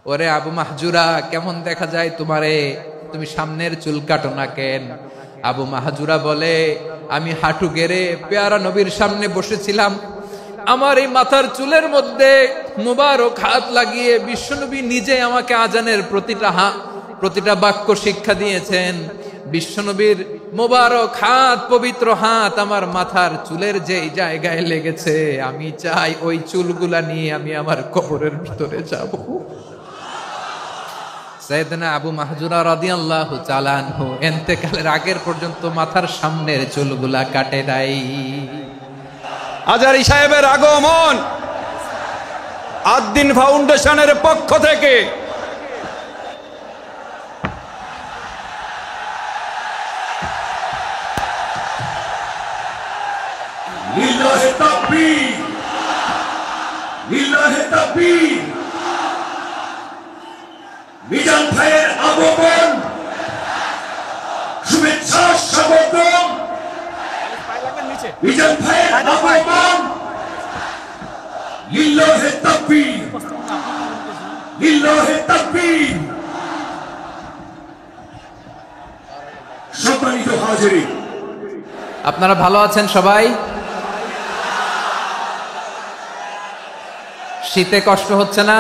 ওরে আবু মাহজুরা, কেমন দেখা যায় তোমারে, তুমি সামনের চুল কাটো না কেন? আবু মাহজুরা বলে, আমি হাঁটু গেড়ে পেয়ারা নবীর সামনে বসেছিলাম, আমার এই মাথার চুলের মধ্যে মুবারক হাত লাগিয়ে বিশ্বনবী নিজে আমাকে আজানের প্রতিটা বাক্য শিক্ষা দিয়েছেন। বিশ্বনবীর মুবারক হাত, পবিত্র হাত আমার মাথার চুলের যেই জায়গায় লেগেছে, আমি চাই ওই চুলগুলা নিয়ে আমি আমার কবরের ভিতরে যাব। সাইয়েদনা আবু মাহজুরা রাদিয়াল্লাহু তাআলা আনহু ইন্তেকালের আগের পর্যন্ত মাথার সামনের চুলগুলা কাটে নাই। আজারি সাহেবের আগমন আদ-দ্বীন ফাউন্ডেশনের পক্ষ থেকে লিল্লাহি তাকবীর, লিল্লাহি তাকবীর। মিজান ভাইয়ের আগমন, শুভেচ্ছা স্বাগতম। মিজান ভাইয়ের আগমন, লিল্লাহি তাকবীর, লিল্লাহি তাকবীর। সম্মানিত হাজিরিন, আপনারা ভালো আছেন সবাই? শীতে কষ্ট হচ্ছে না?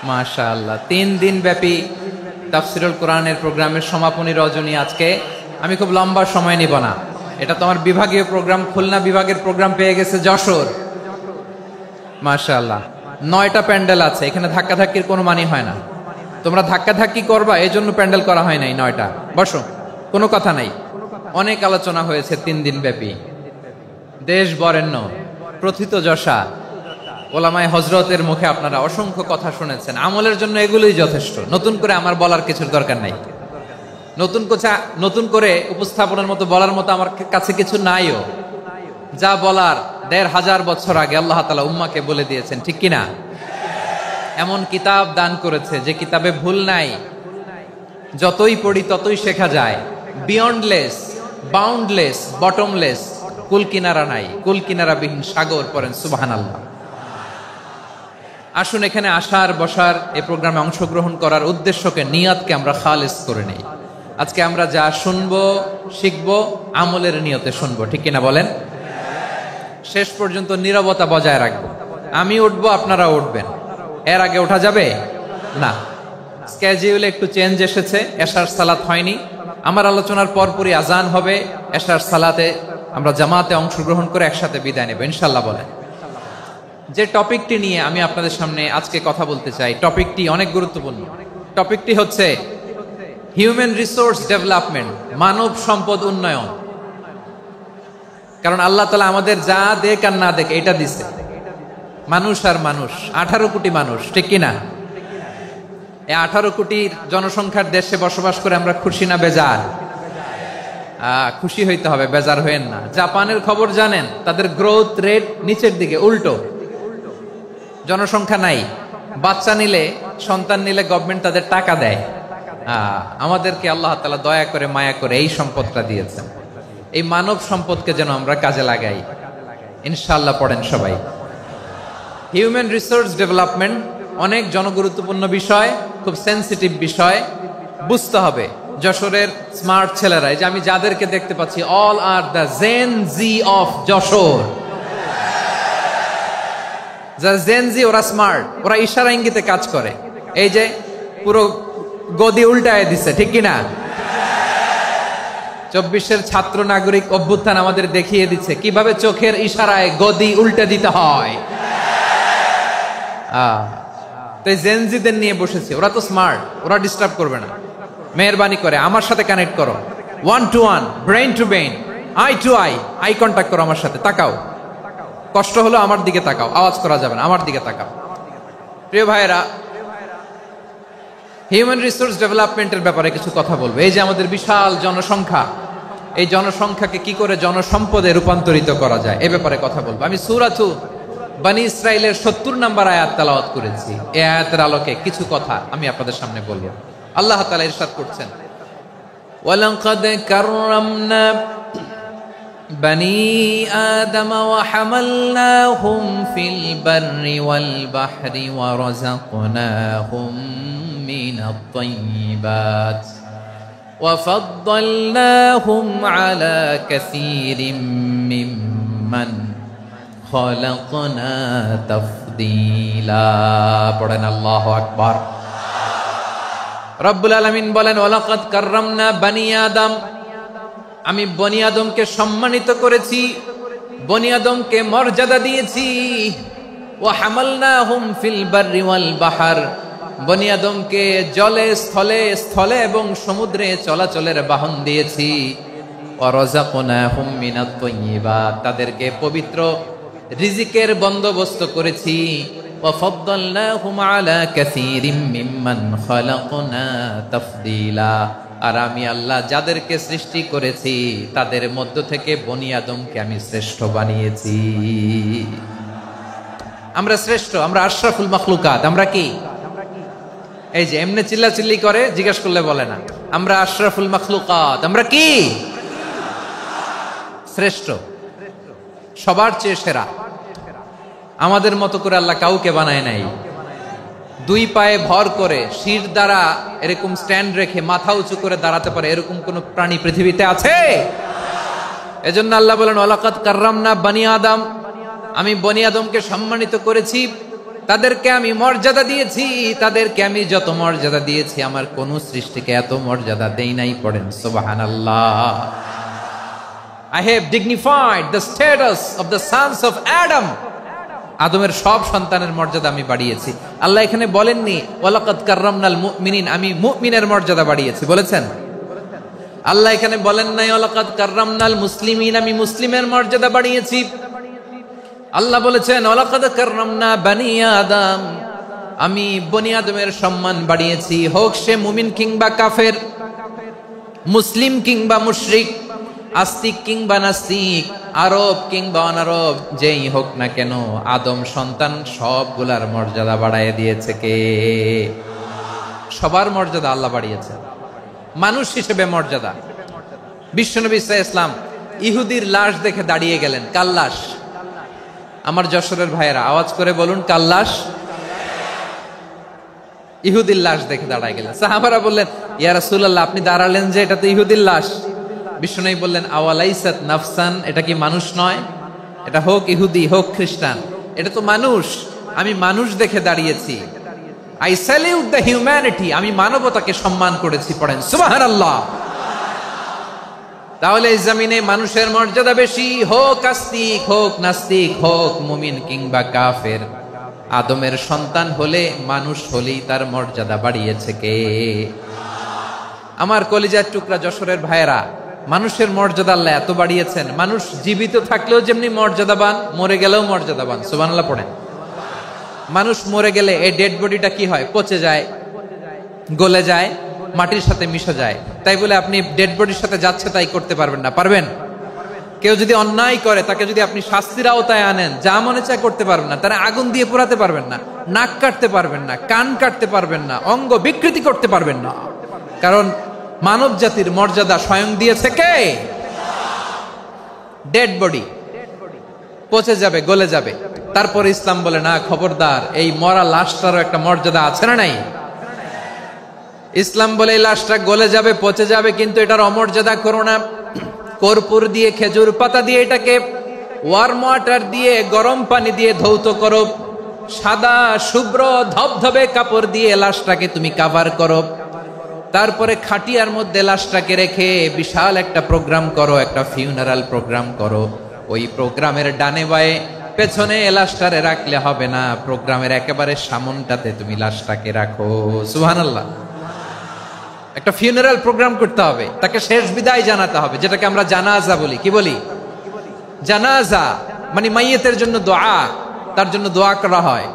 মাশাআল্লাহ। 3 দিন ব্যাপী তাফসীরুল কোরআনের প্রোগ্রামের সমাপনী রজনী আজকে। আমি খুব লম্বা সময় নিব না, এটা তোমার বিভাগীয় প্রোগ্রাম, খুলনা বিভাগের প্রোগ্রাম পেয়ে গেছে যশোর। মাশাআল্লাহ, 9টা প্যান্ডেল আছে, এখানে ধাক্কাধাক্কির কোনো মানি হয় না। তোমরা ধাক্কাধাক্কি করবা, এই জন্য প্যান্ডেল করা হয় নাই 9টা। বসো, কোনো কথা নাই। অনেক আলোচনা হয়েছে 3 দিন ব্যাপী, দেশ বরেণ্য প্রথিতযশা ওলামায়ে হযরতের মুখে আপনারা অসংখ্য কথা শুনেছেন। আমলের জন্য এগুলোই যথেষ্ট, নতুন করে আমার বলার কিছুর দরকার নাই। নতুন করে উপস্থাপনের মতো বলার মতো আমার কাছে কিছু নাইও। যা বলার 1500 বছর আগে আল্লাহ তাআলা উম্মাকে বলে দিয়েছেন, ঠিক কিনা? এমন কিতাব দান করেছে যে কিতাবে ভুল নাই, যতই পড়ি ততই শেখা যায়। বিয়ন্ডলেস, বাউন্ডলেস, বটমলেস, কুল কিনারা নাই, কুল কিনারা বিহীন সাগর। পড়েন সুবহানাল্লাহ। আসুন এখানে আসার, বসার, এই প্রোগ্রামে অংশগ্রহণ করার উদ্দেশ্যকে, নিয়তকে আমরা খালেস করে নেই। আজকে আমরা যা শুনবো, শিখবো, আমলের নিয়তে শুনবো, ঠিক কিনা বলেন? শেষ পর্যন্ত নীরবতা বজায় রাখবো। আমি উঠবো, আপনারা উঠবেন। এর আগে ওঠা যাবে না। স্কেডিউলে একটু চেঞ্জ এসেছে, এশার সালাত হয়নি। আমার আলোচনার পরপরই আজান হবে, এশার সালাতে আমরা জামাতে অংশগ্রহণ করে একসাথে বিদায় নেব ইনশাআল্লাহ। বলেন, যে টপিকটি নিয়ে আমি আপনাদের সামনে আজকে কথা বলতে চাই, টপিকটি অনেক গুরুত্বপূর্ণ। টপিকটি হচ্ছে হিউম্যান রিসোর্স ডেভেলপমেন্ট, মানব সম্পদ উন্নয়ন। কারণ আল্লাহ তাআলা আমাদের যা দেখ আর না দেখ এটা দিছে। মানুষ আর মানুষ, 18 কোটি মানুষ, ঠিক কিনা? এই 18 কোটির জনসংখ্যার দেশে বসবাস করে আমরা খুশি না বেজার? খুশি হইতে হবে, বেজার হইেন না। জাপানের খবর জানেন? তাদের গ্রোথ রেট নিচের দিকে, উল্টো। জনসংখ্যা নাই, বাচ্চা নিলে, সন্তান নিলে গভর্নমেন্ট তাদের টাকা দেয়। আমাদেরকে আল্লাহ তাআলা দয়া করে, মায়া করে এই সম্পদটা দিয়েছেন। এই মানব সম্পদকে যেন আমরা কাজে লাগাই ইনশাআল্লাহ। পড়েন সবাই। হিউম্যান রিসোর্স ডেভেলপমেন্ট অনেক জনগুরুত্বপূর্ণ বিষয়, খুব সেন্সিটিভ বিষয়, বুঝতে হবে। যশোরের স্মার্ট ছেলেরা, এই যে আমি যাদেরকে দেখতে পাচ্ছি, all are the Gen Z of Jashore. যারা জেন জি, ওরা স্মার্ট, ওরা ইশারা ইঙ্গিতে কাজ করে। এই যে পুরো গদি উল্টায় দিছে, ঠিক কিনা? 24-এর ছাত্র নাগরিক অভ্যুত্থান আমাদের দেখিয়ে দিচ্ছে কিভাবে চোখের ইশারায় গদি উল্টে দিতে হয়। তো জেনজিদের নিয়ে বসেছে, ওরা তো স্মার্ট, ওরা ডিস্টার্ব করবে না। মেহরবানি করে আমার সাথে কানেক্ট করো, 1 to 1, brain to brain, eye to eye, eye contact করো আমার সাথে। তাকাও, কষ্ট হলো আমার দিকে তাকাও, আওয়াজ করা যাবে না, আমার দিকে তাকাও। প্রিয় ভাইয়েরা, হিউম্যান রিসোর্স ডেভেলপমেন্টের ব্যাপারে কিছু কথা বলবো। এই যে আমাদের বিশাল জনসংখ্যা, এই জনসংখ্যাকে কি করে জনসম্পদে রূপান্তরিত করা যায় এ ব্যাপারে কথা বলবো। আমি সূরাতু বনী ইসরাইলের 70 নম্বর আয়াত তেলাওয়াত করেছি। এই আয়াতের আলোকে কিছু কথা আমি আপনাদের সামনে বলবো। আল্লাহ তাআলা ইরশাদ করছেন, ওয়ালাকাদ কাররামনা بني آدم وحملناهم في البر والبحر ورزقناهم من الطيبات وفضلناهم على كثير ممن خلقنا تفضيلا পড়েন আল্লাহু আকবার। রব্বুল আলামিন বলেন ওয়ালাকাদ কাররামনা বানি আদম, আমি বনি আদমকে সম্মানিত করেছি, বনি আদমকে মর্যাদা দিয়েছি। ওয়া হামালনাহুম ফিল বাররি ওয়াল বাহর, বনি আদমকে জলে স্থলে স্থলে এবং সমুদ্রে চলাচলের বাহন দিয়েছি। ওয়া রাযাকনাহুম মিনাত তাইয়্যিবাত, তাদেরকে পবিত্র রিজিকের বন্দোবস্ত করেছি। ওয়া ফাদ্দালনাহুম আলা কাসীরিম মিম্মান খালাকনা তাফদীলা, আর আমি আল্লাহ যাদেরকে সৃষ্টি করেছি তাদের মধ্য থেকে বনি আদমকে আমি শ্রেষ্ঠ বানিয়েছি। আমরা শ্রেষ্ঠ, আমরা আশরাফুল মাখলুকাত। আমরা কি এই যে এমনি চিল্লাচিল্লি করে জিজ্ঞেস করলে বলে না, আমরা আশরাফুল মাখলুকাত। আমরা কি শ্রেষ্ঠ, সবার চেয়ে সেরা। আমাদের মতো করে আল্লাহ কাউকে বানায় নাই। দুই পায়ে ভর করে শির দ্বারা এরকম স্ট্যান্ড রেখে মাথা উঁচু করে দাঁড়াতে পারে এরকম কোন প্রাণী পৃথিবীতে আছে? এজন্য আল্লাহ বলেন ওয়ালাকাদ কাররামনা বানি আদম, আমি বনি আদমকে সম্মানিত করেছি, তাদেরকে আমি মর্যাদা দিয়েছি। তাদেরকে আমি যত মর্যাদা দিয়েছি আমার কোন সৃষ্টিকে এত মর্যাদা দেই নাই। পড়েন সুবহানাল্লাহ। I have dignified the status of the sons of Adam, আদমের সব সন্তানের মর্যাদা আমি বাড়িয়েছি। আল্লাহ এখানে বলেননি ওয়ালাকাদ কাররামনাল মুমিনিন, আমি মুমিনের মর্যাদা বাড়িয়েছি, বলেছেন? আল্লাহ এখানে বলেন নাই ওয়ালাকাদ কাররামনাল মুসলিমিন, আমি মুসলিমের মর্যাদা বাড়িয়েছি। আল্লাহ বলেছেন ওয়ালাকাদ কাররামনা বানি আদম, আমি বনি আদমের সম্মান বাড়িয়েছি। হোক সে মুমিন কিংবা কাফের, মুসলিম কিংবা মুশরিক, আস্তিক কিংবা নাস্তিক, আরব কিংবা অনারব, যেই হোক না কেন আদম সন্তান সবগুলার মর্যাদা বাড়ায় দিয়েছে কে? সবার মর্যাদা আল্লাহ বাড়িয়েছে। মানুষ হিসেবে মর্যাদা। বিশ্বনবী সাল্লাল্লাহু আলাইহি ওয়াসাল্লাম ইহুদির লাশ দেখে দাঁড়িয়ে গেলেন। কার লাশ? আমার যশোরের ভাইয়েরা আওয়াজ করে বলুন, কার লাশ? ইহুদির লাশ দেখে দাঁড়ায় গেলেন। সাহাবারা বললেন ইয়া রাসূলুল্লাহ, আপনি দাঁড়ালেন যে, এটা তো ইহুদির লাশ। বিশ্বনবী বললেন আওয়ালাইসাত নাফসান, এটা কি মানুষ নয়? এটা হোক ইহুদি হোক খ্রিস্টান, এটা তো মানুষ। আমি মানুষ দেখে দাঁড়িয়েছি। আই স্যালিউট দ্য হিউম্যানিটি, আমি মানবতাকে সম্মান করেছি। পড়েন সুবহানাল্লাহ। তাহলে এই জমিনে মানুষের মর্যাদা বেশি, হোক আস্তিক হোক নাস্তিক, হোক মুমিন কিংবা কাফের। আদমের সন্তান হলে, মানুষ হলেই তার মর্যাদা বাড়িয়েছে কে? আমার কলিজার টুকরা যশোরের ভাইয়েরা, মানুষের মর্যাদা আল্লাহ এত বাড়িয়েছেন, মানুষ জীবিত থাকলেও যেমনি মর্যাদাবান, মরে গেলেও মর্যাদাবান। সুবহানাল্লাহ পড়েন। মানুষ মরে গেলে এই ডেড বডিটা কি হয়? পচে যায়, গলে যায়, মাটির সাথে মিশে যায়। তাই বলে আপনি ডেড বডির সাথে যাচ্ছে তাই করতে পারবেন না? পারবেন? কেউ যদি অন্যায় করে তাকে যদি আপনি শাস্তির আওতায় আনেন, যা মনে চায় করতে পারবেন না। তারা আগুন দিয়ে পোড়াতে পারবেন না, নাক কাটতে পারবেন না, কান কাটতে পারবেন না, অঙ্গ বিকৃতি করতে পারবেন না। কারণ মানব জাতির মর্যাদা স্বয়ং দিয়েছে কে? ডেড বডি পচে যাবে, গলে যাবে। তারপর ইসলাম বলে না, খবরদার, এই মরা লাশটারও একটা মর্যাদা আছে না নাই? ইসলাম বলে এই লাশটা গলে যাবে, পচে যাবে, কিন্তু এটার অমর্যাদা করো না। কর্পূর দিয়ে, খেজুর পাতা দিয়ে, এটাকে ওয়ার্ম ওয়াটার দিয়ে, গরম পানি দিয়ে ধৌত করো। সাদা শুভ্র ধবধবে কাপড় দিয়ে লাশটাকে তুমি কাভার করো। তারপরে খাটিয়ার মধ্যে লাশটাকে রেখে বিশাল একটা প্রোগ্রাম করো, একটা ফিউনারাল প্রোগ্রাম করো। ওই প্রোগ্রামের ডানে বায়ে পেছনে লাশটারে রাখলে হবে না, প্রোগ্রামের একেবারে সামনটাতে তুমি লাশটাকে রাখো। সুবহানাল্লাহ। একটা ফিউনারাল প্রোগ্রাম করতে হবে, তাকে শেষ বিদায় জানাতে হবে, যেটাকে আমরা জানাজা বলি। কি বলি? জানাজা মানে মাইয়েতের জন্য দোয়া, তার জন্য দোয়া করা হয়।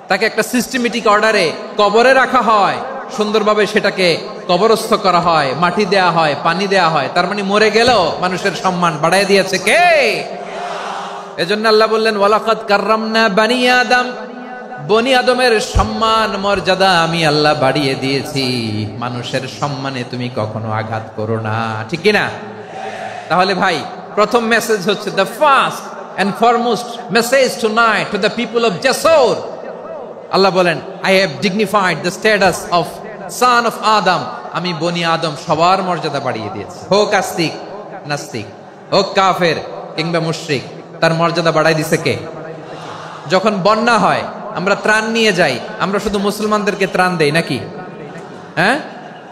তাকে একটা সিস্টেমেটিক অর্ডারে কবরে রাখা হয়, সুন্দরভাবে সেটাকে কবরস্থ করা হয়, মাটি দেয়া হয়, পানি দেয়া হয়। তার মানে মরে গেলেও মানুষের সম্মান বাড়ায় দিয়েছে কে? এজন্য আল্লাহ বললেন ওয়ালাকাদ কাররামনা বানি আদম, বনি আদমের সম্মান মর্যাদা আমি আল্লাহ বাড়িয়ে দিয়েছি। মানুষের সম্মানে তুমি কখনো আঘাত করো না, ঠিক কিনা? তাহলে ভাই, প্রথম মেসেজ হচ্ছে the first and foremost message tonight to the people of Jasor. আল্লাহ বলেন, I have dignified the status of son of Adam. আমি বনি আদম সবার মর্যাদা বাড়িয়ে দিয়েছি। হোক আস্তিক নাস্তিক, হোক কাফের কিংবা মুশরিক, তার মর্যাদা বাড়াই দিছে কে? যখন বন্যা হয় আমরা ত্রাণ নিয়ে যাই, আমরা শুধু মুসলমানদেরকে ত্রাণ দেই নাকি? হ্যাঁ,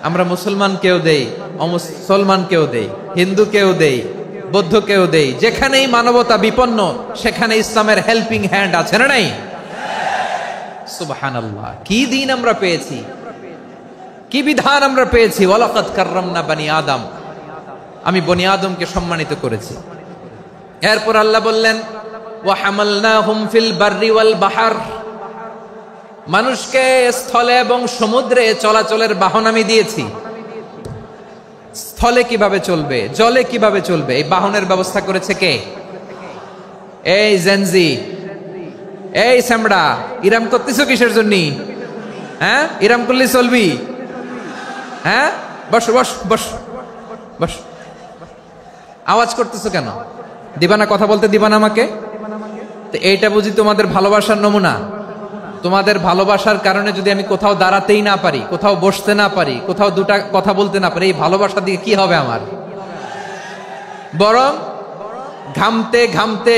আমরা মুসলমানকেও দেই, অমুসলমানকেও দেই, হিন্দুকেও দেই, বৌদ্ধকেও দেই। যেখানেই মানবতা বিপন্ন সেখানে ইসলামের হেল্পিং হ্যান্ড আছে না নাই? সুবহানাল্লাহ, কি দিন আমরা পেয়েছি, কি বিধান আমরা পেয়েছি। ওয়ালাকাদ কাররামনা বনি আদম, আমি বনি আদমকে সম্মানিত করেছি। এরপর আল্লাহ বললেন, ওয়া হামালনাহুম ফিল বাররি ওয়াল বাহর, মানুষকে স্থলে এবং সমুদ্রে চলাচলের বাহন আমি দিয়েছি। স্থলে কিভাবে চলবে, জলে কিভাবে চলবে, এই বাহনের ব্যবস্থা করেছে কে? এই জেনজি, এই সামড়া, ইরাম করতেছো কিসের জন্য? হ্যাঁ, ইরাম করলে চলবি? হ্যাঁ, বস বস বস বস, আওয়াজ করতেছো কেন? দিবানা, কথা বলতে দিবানা আমাকে? তো এইটা বুঝি তোমাদের ভালোবাসার নমুনা? তোমাদের ভালোবাসার কারণে যদি আমি কোথাও দাঁড়াতেই না পারি, কোথাও বসতে না পারি, কোথাও দুটা কথা বলতে না পারি, এই ভালোবাসা দিয়ে কি হবে আমার? বরং ঘামতে ঘামতে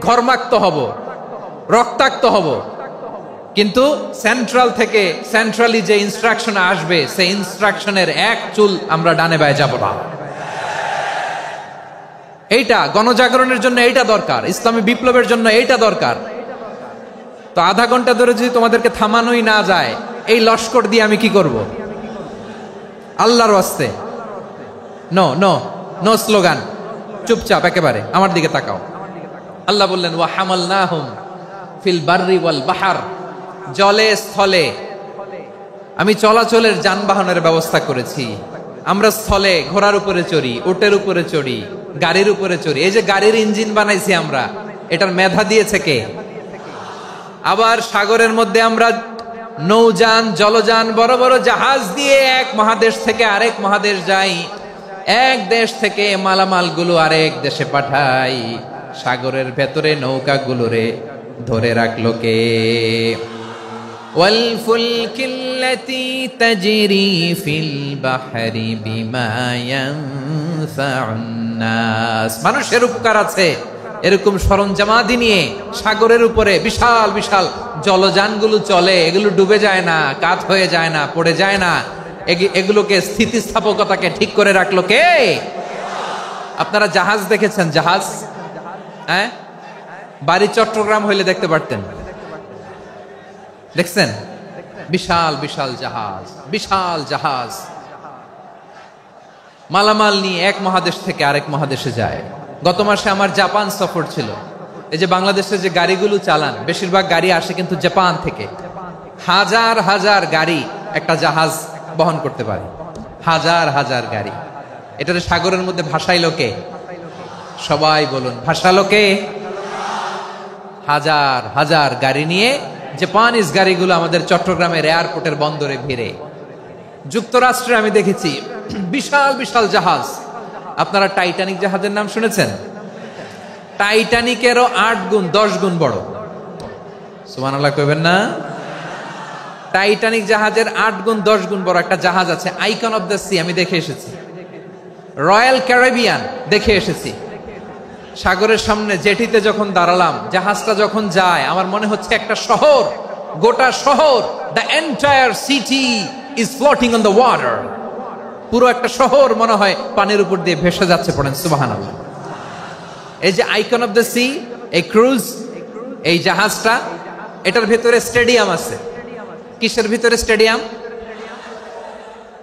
ঘর্মাক্ত হব, রক্তাক্ত হব। কিন্তু সেন্ট্রাল থেকে, সেন্ট্রালি যে ইনস্ট্রাকশন আসবে, সেই ইনস্ট্রাকশনের এক চুল আমরা ডানে বায়ে যাব না। এইটা গণজাগরণের জন্য এইটা দরকার, ইসলামী বিপ্লবের জন্য এইটা দরকার। তো আধা ঘন্টা ধরে যদি তোমাদেরকে থামানোই না যায়, এই লস্কর দিয়ে আমি কি করব? আল্লাহর ওয়াস্তে নো নো নো স্লোগান, চুপচাপ একেবারে আমার দিকে তাকাও। আল্লাহ বললেন, ওয়া হামালনাহুম ফিল বাররি ওয়াল বাহর, জলে স্থলে আমি চলাচলের যানবাহনের ব্যবস্থা করেছি। আমরা স্থলে ঘোড়ার উপরে চড়ি, উটের উপরে চড়ি, গাড়ির উপরে চড়ি। এই যে গাড়ির ইঞ্জিন বানাইছি আমরা, এটার মেধা দিয়েছে কে? আবার সাগরের মধ্যে আমরা নৌযান, জলযান, বড় বড় জাহাজ দিয়ে এক মহাদেশ থেকে আরেক মহাদেশ যাই, এক দেশ থেকে মালামালগুলো আরেক দেশে পাঠাই। সাগরের ভেতরে নৌকাগুলোরে ধরে রাখলো কে? ওয়াল ফুলকিল্লাতী তাজরি ফিল বাহরি বিমা ইয়ানফাউন নাস, মানুষের উপকার আছে এরকম সরঞ্জামাদি নিয়ে সাগরের উপরে বিশাল বিশাল জলযানগুলো চলে। এগুলো ডুবে যায় না, কাত হয়ে যায় না, পড়ে যায় না। এগুলোকে স্থিতিস্থাপকতাকে ঠিক করে রাখলো কে? আপনারা জাহাজ দেখেছেন? জাহাজ, হ্যাঁ, বাড়ি চট্টগ্রাম হইলে দেখতে পারতেন, দেখছেন? বিশাল বিশাল জাহাজ, বিশাল জাহাজ মালামাল নিয়ে এক মহাদেশ থেকে আরেক মহাদেশে যায়। গত মাসে আমার জাপান সফর ছিল। এই যে বাংলাদেশে যে গাড়িগুলো চালান, বেশিরভাগ গাড়ি আসে কিন্তু জাপান থেকে। হাজার হাজার গাড়ি একটা জাহাজ বহন করতে পারে, হাজার হাজার গাড়ি। এটাতে সাগরের মধ্যে ভাসাইলো কে? সবাই বলুন, ভাসালো কে? হাজার হাজার গাড়ি নিয়ে জাপানিজ গাড়িগুলো আমাদের চট্টগ্রামের এয়ারপোর্টের বন্দরে ভিড়ে। যুক্তরাষ্ট্রে আমি দেখেছি বিশাল বিশাল জাহাজ। আপনারা টাইটানিক জাহাজের নাম শুনেছেন? টাইটানিকেরও 8 গুণ 10 গুণ বড়। সুবহানাল্লাহ কইবেন না? টাইটানিক জাহাজের 8 গুণ 10 গুণ বড় একটা জাহাজ আছে, আইকন অফ দ্য সি, আমি দেখে এসেছি। রয়্যাল ক্যারিবিয়ান দেখে এসেছি। সাগরের সামনে জেটিতে যখন দাঁড়ালাম, জাহাজটা যখন যায়, আমার মনে হচ্ছে একটা শহর, গোটা শহর, the entire city is floating on the water. পুরো একটা শহর মনে হয় পানির উপর দিয়ে ভেসে যাচ্ছে। পড়েন সুবহানাল্লাহ। এই যে আইকন অফ দ্য সি, এই ক্রুজ, এই জাহাজটা, এটার ভিতরে স্টেডিয়াম আছে। কিসের ভিতরে স্টেডিয়াম?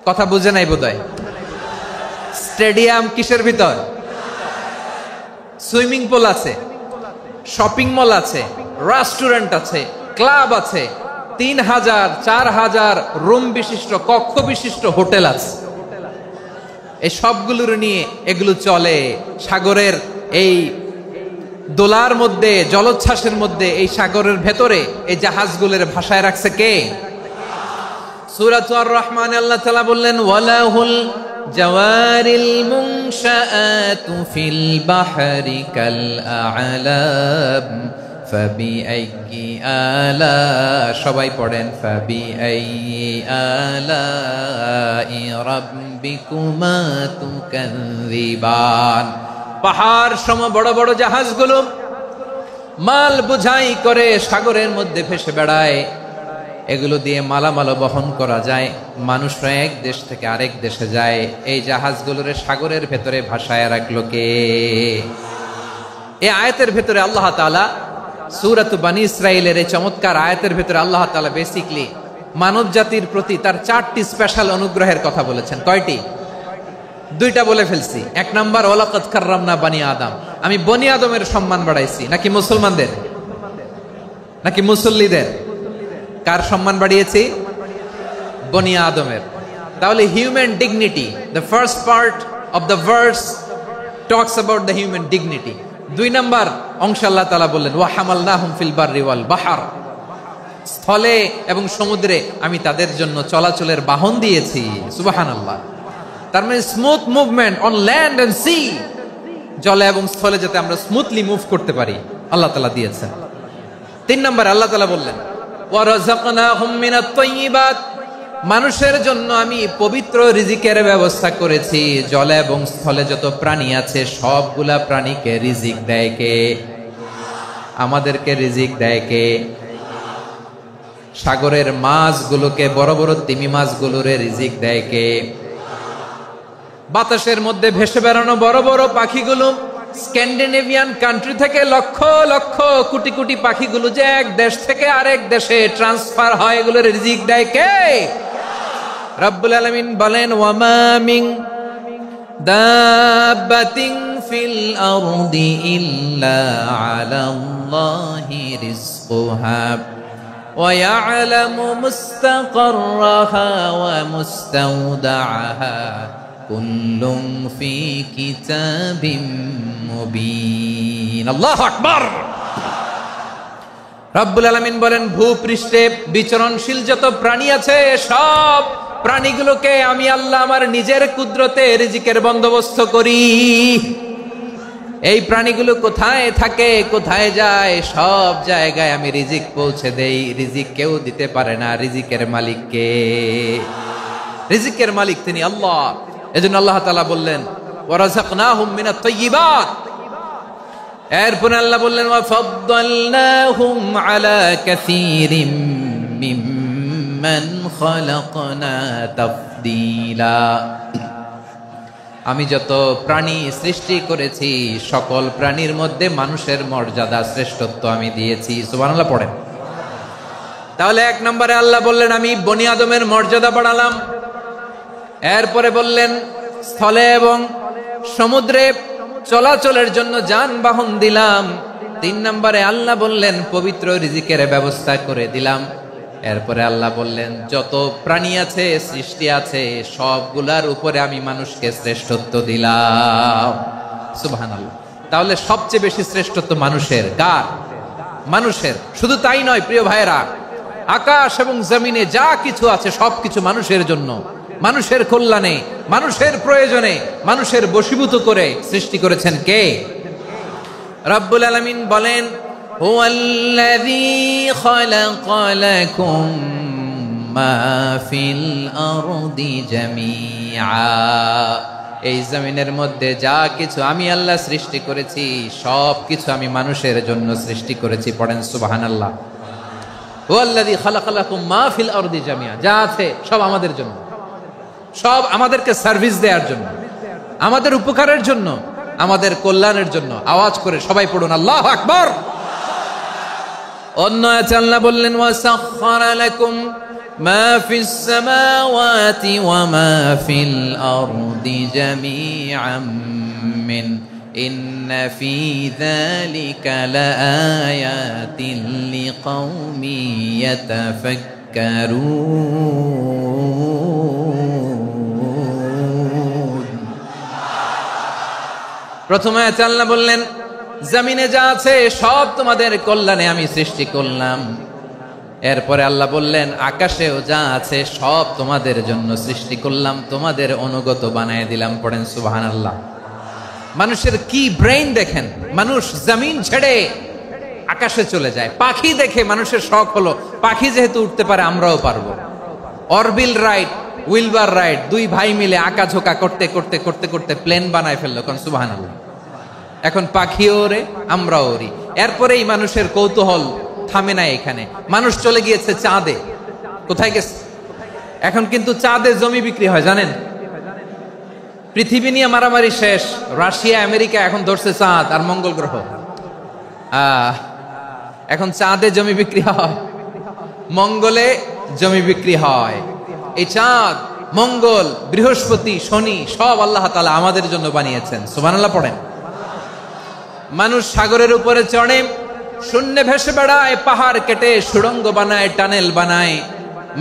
কথা বুঝে নাই বোধহয়। স্টেডিয়াম কিসের ভিতর? সুইমিং পুল আছে, শপিং মল আছে, রেস্টুরেন্ট আছে, ক্লাব আছে, 3000 4000 রুম বিশিষ্ট, কক্ষ বিশিষ্ট হোটেল আছে। এই সবগুলোর নিয়ে এগুলো চলে সাগরের এই দোলার মধ্যে, জলোচ্ছ্বাসের মধ্যে। এই সাগরের ভেতরে এই জাহাজগুলোর ভাষায় রাখছে কে? সূরা আর রহমানে আল্লাহ তাআলা বললেন, ওয়ালাহুল জাওয়ারিল মুনশাআতু ফিল বাহরি কাল আ'লাম ফাবিআইয়ি আলা, সবাই পড়েন ফাবিআইয়ি আলাই রাব্বিকুমা তুকাযযিবান। পাহাড় সম বড় বড় জাহাজগুলো মাল বোঝাই করে সাগরের মধ্যে ভেসে বেড়ায়, এগুলো দিয়ে মালামাল বহন করা যায়। মানুষরা এক দেশ থেকে আরেক দেশে যায়, এই জাহাজগুলোর সাগরের ভেতরে ভাসায় রাখলো কে? এই আয়াতের ভেতরে আল্লাহ তাআলা সূরাত বনী ইসরাঈলের এই চমৎকার আয়াতের ভেতরে আল্লাহ তাআলা বেসিক্যালি মানব জাতির প্রতি তার 4টি স্পেশাল অনুগ্রহের কথা বলেছেন। কয়টি? 2টা বলে ফেলছি। 1 নাম্বার ওয়ালাকাদ কাররামনা বনী আদম, আমি বনী আদমের সম্মান বাড়াইছি। নাকি মুসলমানদের? নাকি মুসল্লিদের? কার সম্মান বাড়িয়েছি? বনী আদমের। তাহলে human dignity, the first part of the verse talks about the human dignity. 2 number অংশ আল্লাহ তাআলা বললেন ওয়া হামালনাহুম ফিল বাররি ওয়াল বাহর, স্থলে এবং সমুদ্রে আমি তাদের জন্য চলাচলের বাহন দিয়েছি। সুবহানাল্লাহ। তার মানে smooth movement on land and sea, জলে এবং স্থলে যাতে আমরা স্মুথলি মুভ করতে পারি আল্লাহ তাআলা দিয়েছেন। 3 নম্বরে আল্লাহ তাআলা বললেন ওয়া রাযাকনাহুম মিনাত তাইয়্যিবাত, মানুষের জন্য আমি পবিত্র রিজিকের ব্যবস্থা করেছি। জলে এবং স্থলে যত প্রাণী আছে সবগুলা প্রাণীকে রিজিক দেয় কে? আমাদেরকে রিজিক দেয় কে? সাগরের মাছগুলোকে, বড় বড় তিমি মাছগুলোরে রিজিক দেয় কে? বাতাসের মধ্যে ভেসে বেড়ানো বড় বড় পাখিগুলো, স্ক্যান্ডিনেভিয়ান কান্ট্রি থেকে লক্ষ লক্ষ কোটি কোটি পাখিগুলো যে এক দেশ থেকে আরেক দেশে ট্রান্সফার হয়, এগুলোর রিজিক দেয় কে? রব্বুল আলামিন বলেন ওয়ামা মিন দাব্বাতিন ফিল আরদি ইল্লা আলাল্লাহি রিজকুহা ওয়া ইয়ালামু মুস্তাকাররাহা ওয়া মুস্তাওদাআহা কুল্লুম ফি কিতাবিম মুবিন। আল্লাহু আকবার। রব্বুল আলামিন বলেন ভূপৃষ্ঠে বিচরণশীল যত প্রাণী আছে সব প্রাণীগুলোকে আমি আল্লাহ আমার নিজের কুদরতে রিজিকের বন্দোবস্ত করি। এই প্রাণীগুলো কোথায় থাকে, কোথায় যায়, সব জায়গায় আমি রিজিক পৌঁছে দেই। রিজিক কেউ দিতে পারে না, রিজিকের মালিক কে? রিজিকের মালিক তিনি আল্লাহ। এজন্য আল্লাহ তাআলা বললেন ওয়া রাযাকনাহুম মিনাত তাইয়্যিবাত। এরপর আল্লাহ বললেন ওয়া ফাদ্দালনাহুম আলা কাসীরিম মিম্মান খালাকনা তাফদীলা। আমি যত প্রাণী সৃষ্টি করেছি সকল প্রাণীর মধ্যে মানুষের মর্যাদা শ্রেষ্ঠত্ব আমি দিয়েছি। সুবহানাল্লাহ পড়েন। তাহলে 1 নম্বরে আল্লাহ বললেন আমি বনি আদমের মর্যাদা বাড়ালাম। এরপরে বললেন স্থলে এবং সমুদ্রে চলাচলের জন্য যানবাহন দিলাম। 3 নম্বরে আল্লাহ বললেন পবিত্র রিজিকের ব্যবস্থা করে দিলাম। এরপরে আল্লাহ বললেন যত প্রাণী আছে, সৃষ্টি আছে, সবগুলার উপরে আমি মানুষকে শ্রেষ্ঠত্ব দিলাম। সুবহানাল্লাহ। তাহলে সবচেয়ে বেশি শ্রেষ্ঠত্ব মানুষের। কার? মানুষের। শুধু তাই নয় প্রিয় ভাইরা, আকাশ এবং জমিনে যা কিছু আছে সবকিছু মানুষের জন্য, মানুষের কল্যাণে, মানুষের প্রয়োজনে, মানুষের বশীভূত করে সৃষ্টি করেছেন কে? রব্বুল আলামিন বলেন হুয়াল্লাযী খালাকা লাকুম মা ফিল আরদি জামিআ। এই জমিনের মধ্যে যা কিছু আমি আল্লাহ সৃষ্টি করেছি সব কিছু আমি মানুষের জন্য সৃষ্টি করেছি। পড়েন সুবহানাল্লাহ। হুয়াল্লাযী খালাকা লাকুম মা ফিল আরদি জামিআ, যা আছে সব আমাদের জন্য, সব আমাদেরকে সার্ভিস দেওয়ার জন্য, আমাদের উপকারের জন্য, আমাদের কল্যাণের জন্য। আওয়াজ করে সবাই পড়ুন আল্লাহু আকবার। অন্য আয়াতে আল্লাহ বললেন ওয়াসাখখারা লাকুম মা ফিস সামাওয়াতি ওয়া মা ফিল আরদি জামিআম মিন ইন্না ফি যালিকা লাআয়াতিন লিকাউমিন ইয়াতাফাক্কারুন। প্রথমে আয়াতে আল্লাহ বললেন জমিনে যা আছে সব তোমাদের কল্যাণে আমি সৃষ্টি করলাম। এরপরে আল্লাহ বললেন, আকাশেও যা আছে সব তোমাদের জন্য সৃষ্টি করলাম, তোমাদের অনুগত বানায় দিলাম। পড়েন সুবহানাল্লাহ। মানুষের কি ব্রেইন দেখেন, মানুষ জমিন ছেড়ে আকাশে চলে যায়। পাখি দেখে মানুষের শখ হলো, পাখি যেহেতু উঠতে পারে আমরাও পারবো। অরবিল রাইট, উইলবার রাইট, দুই ভাই মিলে আঁকাঝোঁকা করতে করতে করতে করতে প্লেন বানায় ফেললো। কোন সুবহানাল্লাহ। এখন পাখিও ওরে, আমরাও ওরি। এরপরেই মানুষের কৌতূহল থামে না এখানে, মানুষ চলে গিয়েছে চাঁদে। কোথায় গেছে? এখন কিন্তু চাঁদে জমি বিক্রি হয় জানেন। পৃথিবী নিয়ে মারামারি শেষ, রাশিয়া আমেরিকা এখন ধরছে চাঁদ আর মঙ্গল গ্রহ। এখন চাঁদে জমি বিক্রি হয়, মঙ্গলে জমি বিক্রি হয়। এই চাঁদ, মঙ্গল, বৃহস্পতি, শনি সব আল্লাহ তাআলা আমাদের জন্য বানিয়েছেন। সুবহানাল্লাহ পড়েন। মানুষ সাগরের উপরে চড়ে, শূন্যে ভেসে বেড়ায়, পাহাড় কেটে সুড়ঙ্গ বানায়, টানেল বানায়।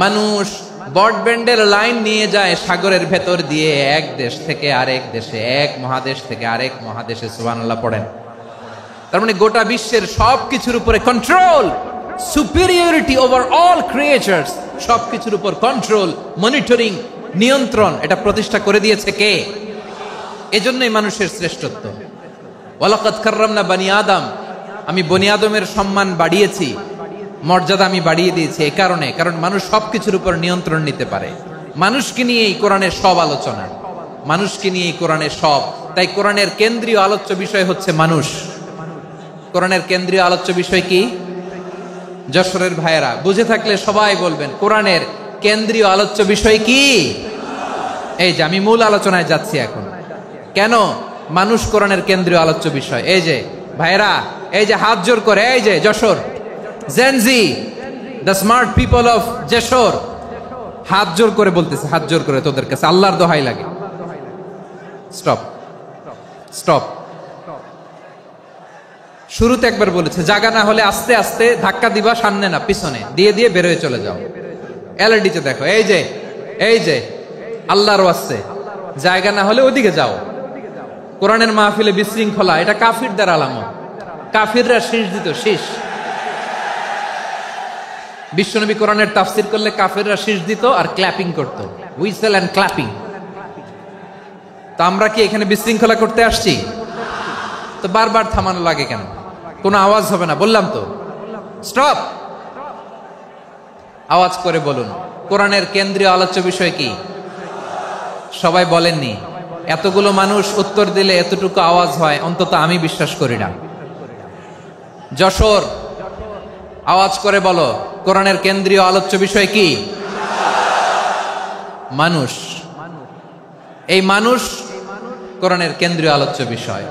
মানুষ ব্রডব্যান্ডের লাইন নিয়ে যায় সাগরের ভেতর দিয়ে, এক দেশ থেকে আরেক দেশে, এক মহাদেশ থেকে আরেক মহাদেশে। সুবহানাল্লাহ পড়েন। তার মানে গোটা বিশ্বের সবকিছুর উপরে control, superiority over all creatures, সবকিছুর উপর কন্ট্রোল, মনিটরিং, নিয়ন্ত্রণ, এটা প্রতিষ্ঠা করে দিয়েছে কে? এজন্যই মানুষের শ্রেষ্ঠত্ব। ওয়ালাকাদ কাররামনা বানি আদম, আমি বনি আদমের সম্মান বাড়িয়েছি, মর্যাদা আমি বাড়িয়ে দিয়েছি এই কারণে, কারণ মানুষ সবকিছুর উপর নিয়ন্ত্রণ নিতে পারে। মানুষকে নিয়েই কোরআনের সব আলোচনা, মানুষকে নিয়েই কোরআনের সব। তাই কোরআনের কেন্দ্রীয় আলোচ্য বিষয় হচ্ছে মানুষ। কোরআনের কেন্দ্রীয় আলোচ্য বিষয় কি? যশোরের ভাইয়েরা বুঝে থাকলে সবাই বলবেন, কোরআনের কেন্দ্রীয় আলোচ্য বিষয় কি? এই যে আমি মূল আলোচনায় যাচ্ছি এখন। কেন মানুষ কোরআনের কেন্দ্রীয় আলোচ্য বিষয়? এই যে ভাইয়েরা, এই যে হাত জোর করে, এই যে Jessore Gen Z, the smart people of Jessore, হাত জোর করে বলতেছে, হাত জোর করে তোদের কাছে আল্লাহর দোহাই লাগে, স্টপ স্টপ। শুরুতে একবার বলেছে, জায়গা না হলে আস্তে আস্তে ধাক্কা দিবা, সামনে না পিছনে দিয়ে দিয়ে বেরোয় চলে যাও। এলইডিতে দেখো, এই যে এই যে আল্লাহর ওয়াস্তে জায়গা না হলে ওদিকে যাও। কোরআনের মাহফিলে বিশৃঙ্খলা, এটা কাফিরদের আলামত। কাফিররা শীষ দিত, শীষ। বিশ্বনবী কোরআনের তাফসির করলে কাফিররা শীষ দিত আর ক্ল্যাপিং করত, হুইসেল এন্ড ক্ল্যাপিং। তো আমরা কি এখানে বিশৃঙ্খলা করতে আসছি? তো বারবার থামানো লাগে কেন? কোনো আওয়াজ হবে না, বললাম তো, স্টপ। আওয়াজ করে বলুন, কোরআনের কেন্দ্রীয় আলোচ্য বিষয় কি? সবাই বলেননি। এতগুলো মানুষ উত্তর দিলে এতটুকু আওয়াজ হয়, অন্তত আমি বিশ্বাস করি না। যশোর, আওয়াজ করে বলো, কোরআনের কেন্দ্রীয় আলোচ্য বিষয় কি? মানুষ। এই মানুষ কোরআনের কেন্দ্রীয় আলোচ্য বিষয়।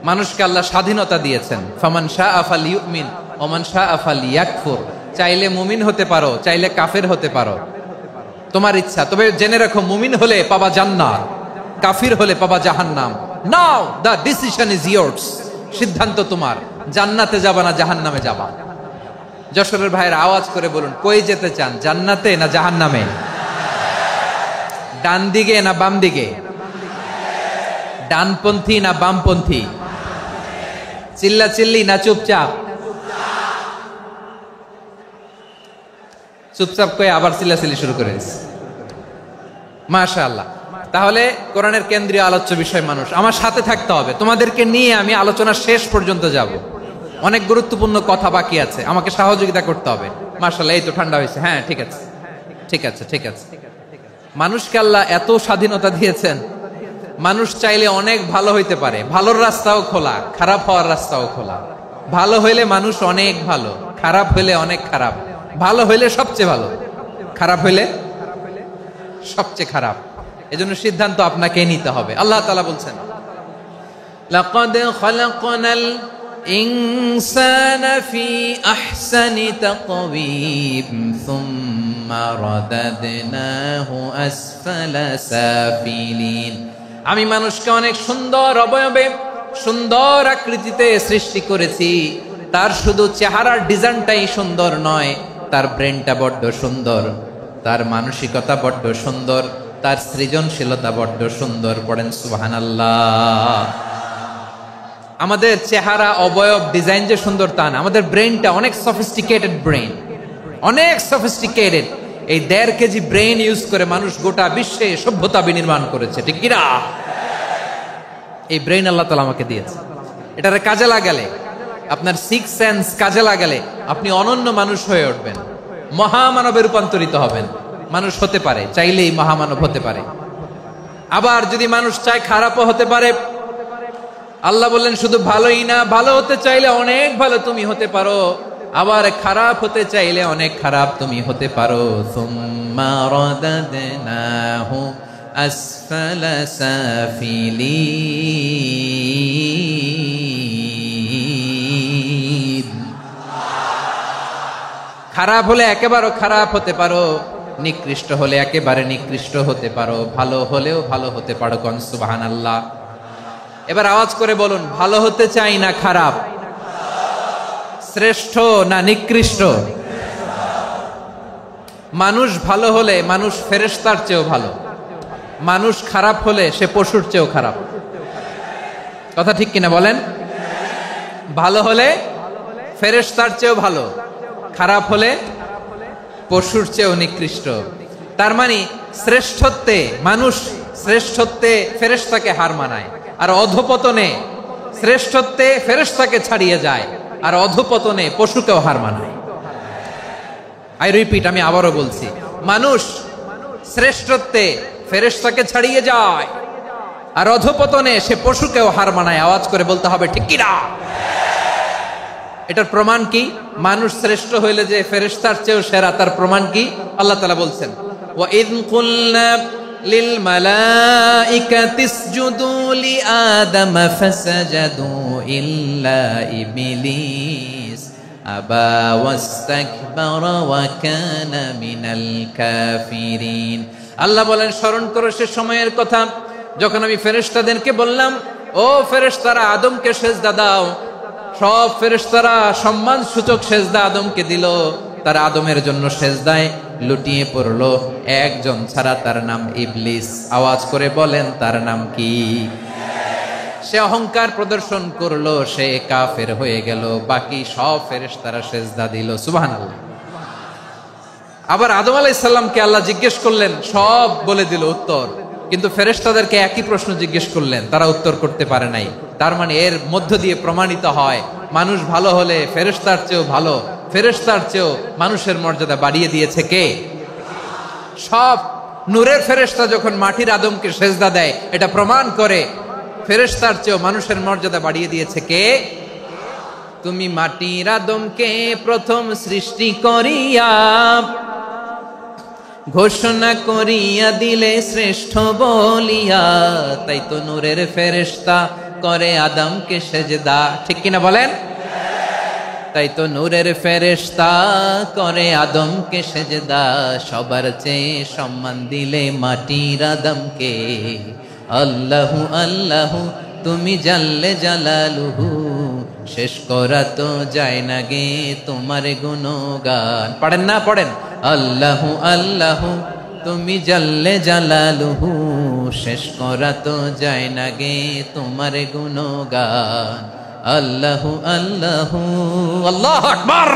মানুষকে আল্লাহ স্বাধীনতা দিয়েছেন। ফামান শাআ ফালইউমিন ওয়া মান শাআ ফালইয়াকফুর। চাইলে মুমিন হতে পারো, চাইলে কাফের হতে পারো, তোমার ইচ্ছা। তবে জেনে রাখো, মুমিন হলে পাবা জান্নাত, কাফির হলে পাবা জাহান্নাম। নাও দ্য ডিসিশন ইজ ইয়ার্স। সিদ্ধান্ত তোমার, জান্নাতে যাবা না জাহান্নামে যাবা। যশোরের ভাইয়ের আওয়াজ করে বলুন, কই যেতে চান, জান্নাতে না জাহান্নামে? ডান দিকে না বাম দিকে? ডানপন্থী না বামপন্থী? চিল্লা চিল্লি না চুপচাপ? চুপচাপ কয়ে আবার চিল্লাচিল্লি শুরু করে দিয়েছে। মাশাআল্লাহ। তাহলে কোরআনের কেন্দ্রীয় আলোচ্য বিষয় মানুষ। আমার সাথে থাকতে হবে, তোমাদেরকে নিয়ে আমি আলোচনা শেষ পর্যন্ত যাব। অনেক গুরুত্বপূর্ণ কথা বাকি আছে, আমাকে সহযোগিতা করতে হবে। মাশাআল্লাহ, এই তো ঠান্ডা হয়েছে। হ্যাঁ, ঠিক আছে ঠিক আছে ঠিক আছে। মানুষকে আল্লাহ এত স্বাধীনতা দিয়েছেন, মানুষ চাইলে অনেক ভালো হইতে পারে। ভালোর রাস্তাও খোলা, খারাপ হওয়ার রাস্তাও খোলা। ভালো হইলে মানুষ অনেক ভালো, খারাপ হইলে অনেক খারাপ। ভালো হইলে সবচেয়ে ভালো, খারাপ হইলে সবচেয়ে খারাপ। এজন্য সিদ্ধান্ত আপনাকে নিতে হবে। আল্লাহ তাআলা বলছেন, লাকাদ খালাকনাল ইনসানা ফি আহসানি তাকওয়িম সুম্মা রাদাদনাহু আসফালা সাফিলিন। আমি মানুষকে অনেক সুন্দর অবয়বে, সুন্দর আকৃতিতে সৃষ্টি করেছি। তার শুধু চেহারার ডিজাইনটাই সুন্দর নয়, তার ব্রেনটা বড্ড সুন্দর, তার মানসিকতা বড্ড সুন্দর, তার সৃজনশীলতা বড্ড সুন্দর। পড়েন সুবহানাল্লাহ। আমাদের চেহারা, অবয়ব, ডিজাইন যে সুন্দর তা না, আমাদের ব্রেনটা অনেক সফিস্টিকেটেড ব্রেন, অনেক সফিস্টিকেটেড। এই 1.5 কেজি ব্রেন ইউজ করে মানুষ গোটা বিশ্বে সভ্যতা বিনির্মাণ করেছে, ঠিক কিনা? এই ব্রেন আল্লাহ তাআলা আমাকে দিয়েছে। এটারে কাজে লাগালে, আপনার 6 সেন্স কাজে লাগালে আপনি অনন্য মানুষ হয়ে উঠবেন, মহামানবে রূপান্তরিত হবেন। মানুষ হতে পারে, চাইলেই মহামানব হতে পারে। আবার যদি মানুষ চায় খারাপও হতে পারে। আল্লাহ বললেন শুধু ভালোই না, ভালো হতে চাইলে অনেক ভালো তুমি হতে পারো, আবার খারাপ হতে চাইলে অনেক খারাপ তুমি হতে পারো। সুম্মা রাদাদনাহু আসফালা সাফিলিন। খারাপ হলে একেবারে খারাপ হতে পারো, নিকৃষ্ট হলে একেবারে নিকৃষ্ট হতে পারো, ভালো হলেও ভালো হতে পারো। কোন সুবহানাল্লাহ। এবার আওয়াজ করে বলুন, ভালো হতে চাই না খারাপ? শ্রেষ্ঠ না নিকৃষ্ট? মানুষ ভালো হলে মানুষ ফেরেশতার চেয়েও ভালো, মানুষ খারাপ হলে সে পশুর চেয়েও খারাপ। কথা ঠিক কিনা বলেন? ভালো হলে ফেরেশতার চেয়েও ভালো, খারাপ হলে পশুর চেয়েও নিকৃষ্ট। তার মানে শ্রেষ্ঠত্বে মানুষ, শ্রেষ্ঠত্বে ফেরেশতাকে হার মানায়, আর অধপতনে শ্রেষ্ঠত্বে ফেরেশতাকে ছাড়িয়ে যায়, আর অধপতনে পশুকেও হার মানায়। আই রিপিট, আমি আবারও বলছি, মানুষ শ্রেষ্ঠত্বে ফেরেশতাকে ছাড়িয়ে যায়, আর অধপতনে সে পশুকেও হার মানায়। আওয়াজ করে বলতে হবে ঠিক কি না? এটার প্রমাণ কি? মানুষ শ্রেষ্ঠ হইলে যে ফেরেশতার চেয়েও সেরা, তার প্রমাণ কি? আল্লাহ তাআলা বলছেন, ওয়া ইয কুলনা লিল মালাইকাতি ইসজুদু লি আদম ফাসাজাদু ইল্লা ইবলিস আবা ওয়াস্তাকবারা ওয়া কানা মিনাল কাফিরিন। আল্লাহ বলেন, স্মরণ করো সে সময়ের কথা যখন আমি ফেরেশতাদেরকে বললাম, ও ফেরেশতারা আদমকে সেজদা দাও। সব ফেরেশতারা সম্মান সূচক সেজদা আদমকে দিল, তারা আদমের জন্য সেজদায় লুটিয়ে পড়লো, একজন ছাড়া, তার নাম ইবলিস। আওয়াজ করে বলেন, তার নাম কি? সে অহংকার প্রদর্শন করলো, সে কাফের হয়ে গেল, বাকি সব ফেরেশতারা সেজদা দিল। সুবহানাল্লাহ। আবার আদম আলাইহিস সালামকে আল্লাহ জিজ্ঞেস করলেন, সব বলে দিল উত্তর, কিন্তু ফেরেশতাদেরকে একই প্রশ্ন জিজ্ঞেস করলেন, তারা উত্তর করতে পারে নাই। তার মানে এর মধ্য দিয়ে প্রমাণিত হয়, মানুষ ভালো হলে ফেরেশতার চেয়েও ভালো, ফেরেশতার চেয়েও মানুষের মর্যাদা বাড়িয়ে দিয়েছে কে? সব নূরের ফেরেশতা যখন মাটির আদমকে সেজদা দেয়, এটা প্রমাণ করে ফেরেশতার চেয়েও মানুষের মর্যাদা বাড়িয়ে দিয়েছে কে? তুমি মাটির আদমকে প্রথম সৃষ্টি করিয়া ঘোষণা করিয়া দিলে শ্রেষ্ঠ বলিয়া, তাই তো নূরের ফেরেশতা করে আদমকে সেজদা। ঠিক কিনা বলেন? তাই তো নূরের ফেরেশতা করে আদমকে সেজদা, সবার চেয়ে সম্মান দিলে মাটির আদমকে। আল্লাহু আল্লাহু তুমি জাল্লে জালালুহু, শেষ করা তো যায় না গে তোমার গুণগান। পড়েন না? পড়েন। আল্লাহু আল্লাহু তুমি জাল্লে জালালুহু, শেষ করা তো যায় না গে তোমার গুণগান। আল্লাহু আল্লাহু, আল্লাহু আকবার।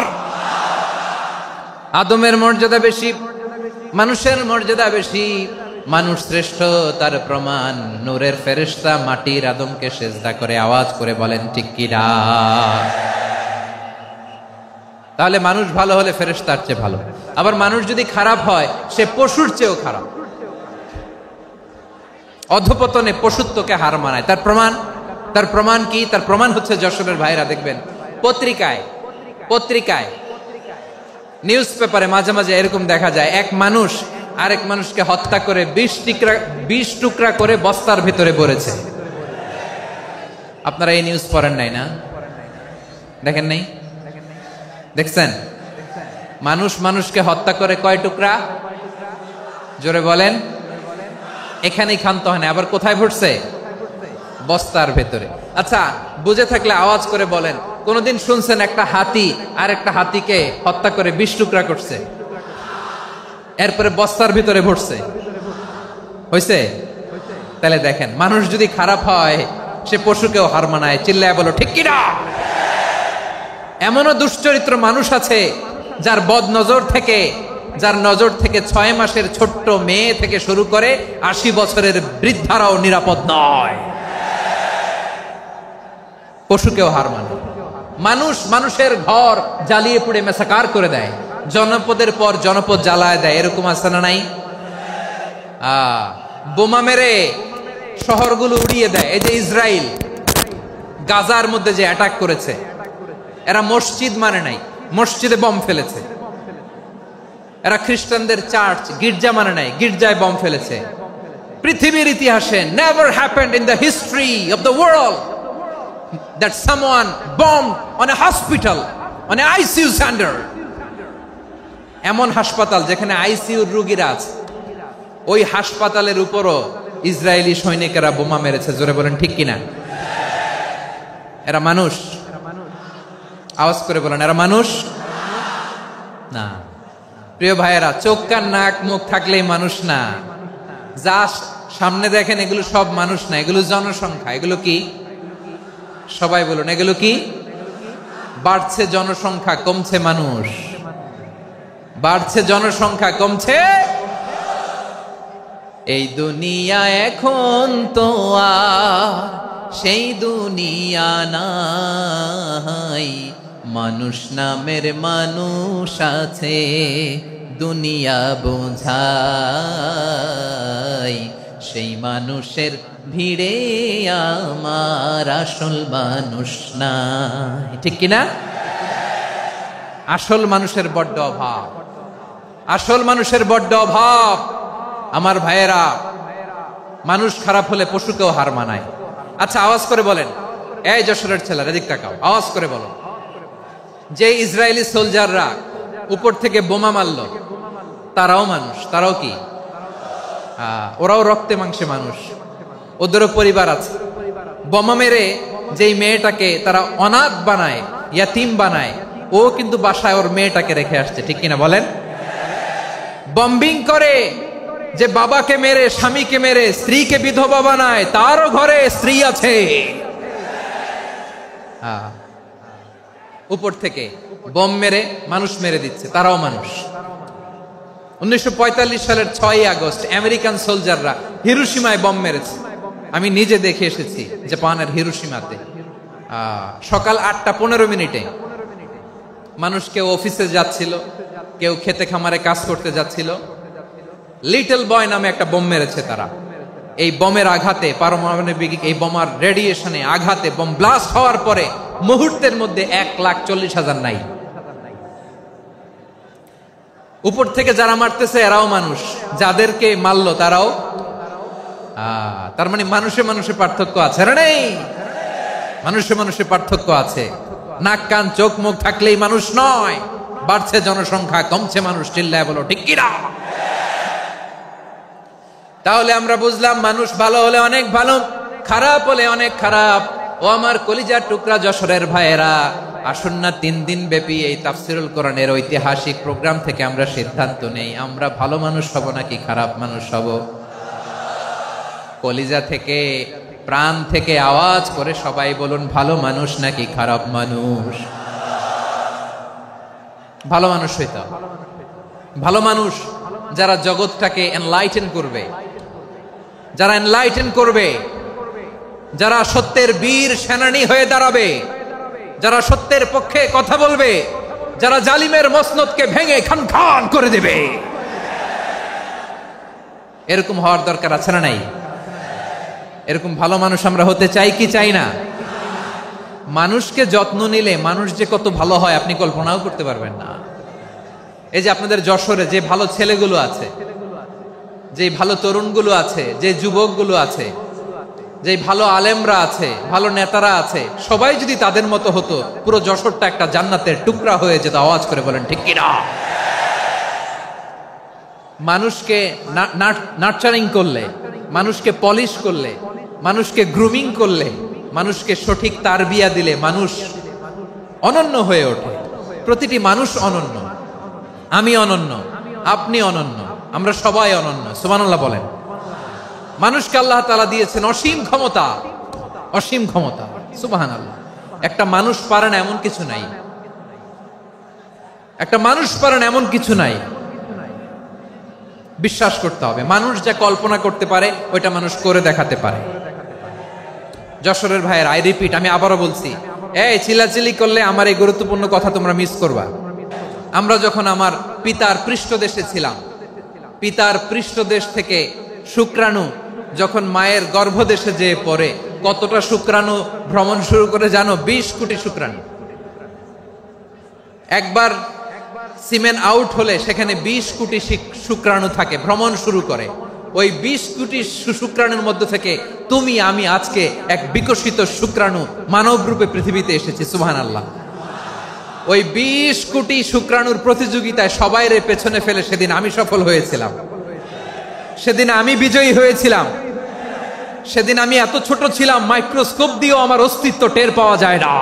আদমের মর্যাদা বেশি, মানুষের মর্যাদা বেশি, মানুষ শ্রেষ্ঠ, তার প্রমাণ নূরের ফেরেশতা মাটির আদমকে সেজদা করে। আওয়াজ করে বলেন ঠিক কি না? তাহলে মানুষ ভালো হলে ফেরেশতার চেয়ে ভালো, আবার মানুষ যদি খারাপ হয় সে পশুর চেয়েও খারাপ, অধপতনে পশুত্বকে হার মানায়। তার প্রমাণ, তার প্রমাণ কি? তার প্রমাণ হচ্ছে যশোরের ভাইরা দেখবেন পত্রিকায় নিউজ পেপারে মাঝে মাঝে এরকম দেখা যায়, এক মানুষ আরেক মানুষকে হত্যা করে 20 টুকরা করে বস্তার ভিতরে ভরেছে। আপনারা এই নিউজ পড়েন নাই না? দেখেন নাই? দেখছেন? মানুষ মানুষকে হত্যা করে কয় টুকরা? জোরে বলেন। এখানেই ক্ষান্ত হয় না, আবার কোথায় ভরছে? বস্তার ভেতরে। আচ্ছা, বুঝে থাকলে আওয়াজ করে বলেন, কোনদিন শুনছেন একটা হাতি আর একটা হাতিকে হত্যা করে 20 টুকরা করছে, এরপরে বস্তার ভিতরে ভরছে? হইছে? তাহলে দেখেন, মানুষ যদি খারাপ হয় সে পশুকেও হার মানায়। চিল্লায় বলো ঠিক কি না? এমনও দুশ্চরিত্র মানুষ আছে যার যার নজর থেকে 6 মাসের ছোট্ট মেয়ে থেকে শুরু করে 80 বছরের বৃদ্ধারাও নিরাপদ নয়। পশুকেও হার মানে। মানুষের ঘর জ্বালিয়ে পুড়ে মেসাকার করে দেয়, জনপদের পর জনপদ জ্বালায় দেয়, এরকম আছে না নাই? বোমা মেরে শহরগুলো উড়িয়ে দেয়। এই যে ইসরায়েল গাজার মধ্যে যে অ্যাটাক করেছে, এরা মসজিদ মানে নাই, মসজিদে বম ফেলেছে। এরা খ্রিস্টানদের চার্চ গির্জা মানে নাই, গির্জায় বম ফেলেছে। পৃথিবীর ইতিহাসে never happened in the history of the world that someone bombed on a hospital, on an ICU center. এমন হাসপাতাল যেখানে আইসিইউর রোগীরা আছে, ওই হাসপাতালের উপরও ইসরায়েলি সৈনিকেরা বোমা মেরেছে। জোরে বলেন ঠিক কিনা? এরা মানুষ? আওয়াজ করে বলেন, এরা মানুষ না। প্রিয় ভাইয়েরা, চোখ কান নাক মুখ থাকলেই মানুষ না। যা সামনে দেখেন এগুলো সব মানুষ না, এগুলো জনসংখ্যা। এগুলো কি? সবাই বলুন, এগুলো কি? বাড়ছে জনসংখ্যা, কমছে মানুষ। বাড়ছে জনসংখ্যা, কমছে। এই দুনিয়া এখন তো আর সেই দুনিয়া নাই, মানুষ নামের মানুষ আছে, দুনিয়া বোঝাই, সেই মানুষের ভিড়ে আমার আসল মানুষ নাই। ঠিক কিনা? আসল মানুষের বড্ড অভাব, আসল মানুষের বড্ড অভাব। আমার ভাইয়েরা, মানুষ খারাপ হলে পশুকেও হার মানায়। আচ্ছা, আওয়াজ করে বলেন, এই যশোরের ছেলেরা এদিক তাকাও, আওয়াজ করে বলো, যে ইসরায়েলি সোলজাররা উপর থেকে বোমা মারলো, তারাও মানুষ? তারাও কি? ওরাও রক্তে মাংসে মানুষ, ওদেরও পরিবার আছে। বোমা মেরে যেই মেয়েটাকে তারা অনাথ বানায়, ইয়াতিম বানায়, ও কিন্তু বাসায় ওর মেয়েটাকে রেখে আসছে। ঠিক কিনা বলেন? বম্বিং করে যে বাবাকে মেরে, স্বামীকে মেরে স্ত্রীকে বিধবা বানায়, তারও ঘরে স্ত্রী আছে। উপর থেকে বম মেরে মানুষ মেরে দিচ্ছে, তারাও মানুষ। 1945 সালের 6 আগস্ট আমেরিকান সোলজাররা হিরোশিমায় বম মেরেছে। আমি নিজে দেখে এসেছি জাপানের হিরোশিমাতে। সকাল 8:15 মানুষ কেউ অফিসে যাচ্ছিল, কেউ খেতে খামারে কাজ করতে যাচ্ছিল। লিটল বয় নামে একটা বোম মেরেছে তারা। এই বোমের আঘাতে, পারমাণবিক এই বোমার রেডিয়েশনে আঘাতে বোম ব্লাস্ট হওয়ার পরে মুহূর্তের মধ্যে 1,40,000 নাই। উপর থেকে যারা মারতেছে এরাও মানুষ, যাদেরকে মারলো তারাও। তার মানে মানুষে মানুষে পার্থক্য আছে না? নেই? মানুষে মানুষে পার্থক্য আছে। নাক কান চোখ মুখ থাকলেই মানুষ নয়। বাড়ছে জনসংখ্যা, কমছে মানুষ। চিল্লায় বলো ঠিক কিনা? তাহলে আমরা বুঝলাম, মানুষ ভালো হলে অনেক ভালো, খারাপ হলে অনেক খারাপ। ও আমার কলিজার টুকরা যশোরের ভাইয়েরা, আসুন না 3 দিন ব্যাপী এই তাফসিরুল কোরআনের ঐতিহাসিক প্রোগ্রাম থেকে আমরা সিদ্ধান্ত নেই, আমরা ভালো মানুষ হব নাকি খারাপ মানুষ হব। কলিজা থেকে, প্রাণ থেকে আওয়াজ করে সবাই বলুন, ভালো মানুষ নাকি খারাপ মানুষ? ভালো মানুষ হইতে হবে। ভালো মানুষ যারা জগৎটাকে এনলাইটেন করবে, যারা এনলাইটেন করবে, যারা সত্যের বীর সেনানী হয়ে দাঁড়াবে, যারা সত্যের পক্ষে কথা বলবে, যারা জালিমের মসনদকে ভেঙে খান খান করে দেবে। এরকম হওয়ার দরকার আছে না নাই? এরকম ভালো মানুষ আমরা হতে চাই কি চাই না? মানুষকে যত্ন নিলে মানুষ যে কত ভালো হয় আপনি কল্পনাও করতে পারবেন না। এই যে আপনাদের যশোরে যে ভালো ছেলেগুলো আছে, যে ভালো তরুণগুলো আছে, যে যুবকগুলো আছে, যে ভালো আলেমরা আছে, ভালো নেতারা আছে, সবাই যদি তাদের মতো হতো, পুরো যশোরটা একটা জান্নাতের টুকরা হয়ে যেত। আওয়াজ করে বলেন ঠিক কিনা? মানুষকে নার্চারিং করলে, মানুষকে পলিশ করলে, মানুষকে গ্রুমিং করলে, মানুষকে সঠিক তারবিয়া দিলে মানুষ অনন্য হয়ে ওঠে। প্রতিটি মানুষ অনন্য। আমি অনন্য, আপনি অনন্য, আমরা সবাই অনন্য। সুবহানাল্লাহ বলেন। মানুষকে আল্লাহ তাআলা দিয়েছেন অসীম ক্ষমতা, অসীম ক্ষমতা। সুবহানাল্লাহ। একটা মানুষ পারে না এমন কিছু নাই। একটা মানুষ পারেন এমন কিছু নাই, বিশ্বাস করতে হবে মানুষ যা কল্পনা করতে পারে ওইটা মানুষ করে দেখাতে পারে। যশোরের ভাইয়ের, আই রিপিট, আমি আবারও বলছি, এই চিল্লাচিল্লি করলে আমার এই গুরুত্বপূর্ণ কথা তোমরা মিস করবা। আমরা যখন আমার পিতার পৃষ্ঠদেশে ছিলাম, পিতার পৃষ্ঠদেশ থেকে শুক্রাণু যখন মায়ের গর্ভদেশে যেয়ে পড়ে, কতটা শুক্রাণু ভ্রমণ শুরু করে জানো? 20 কোটি শুক্রাণু। একবার সিমেন আউট হলে সেখানে 20 কোটি শুক্রাণু থাকে, ভ্রমণ শুরু করে। ওই 20 কোটি শুক্রাণুর মধ্যে থেকে তুমি আমি আজকে এক বিকশিত শুক্রাণু মানব রূপে পৃথিবীতে এসেছি। সুবহানাল্লাহ। ওই 20 কোটি শুক্রাণুর প্রতিযোগিতায় সবাইরে পেছনে ফেলে সেদিন আমি সফল হয়েছিলাম, সেদিন আমি বিজয়ী হয়েছিলাম। সেদিন আমি এত ছোট ছিলাম, মাইক্রোস্কোপ দিয়েও আমার অস্তিত্ব টের পাওয়া যায় না।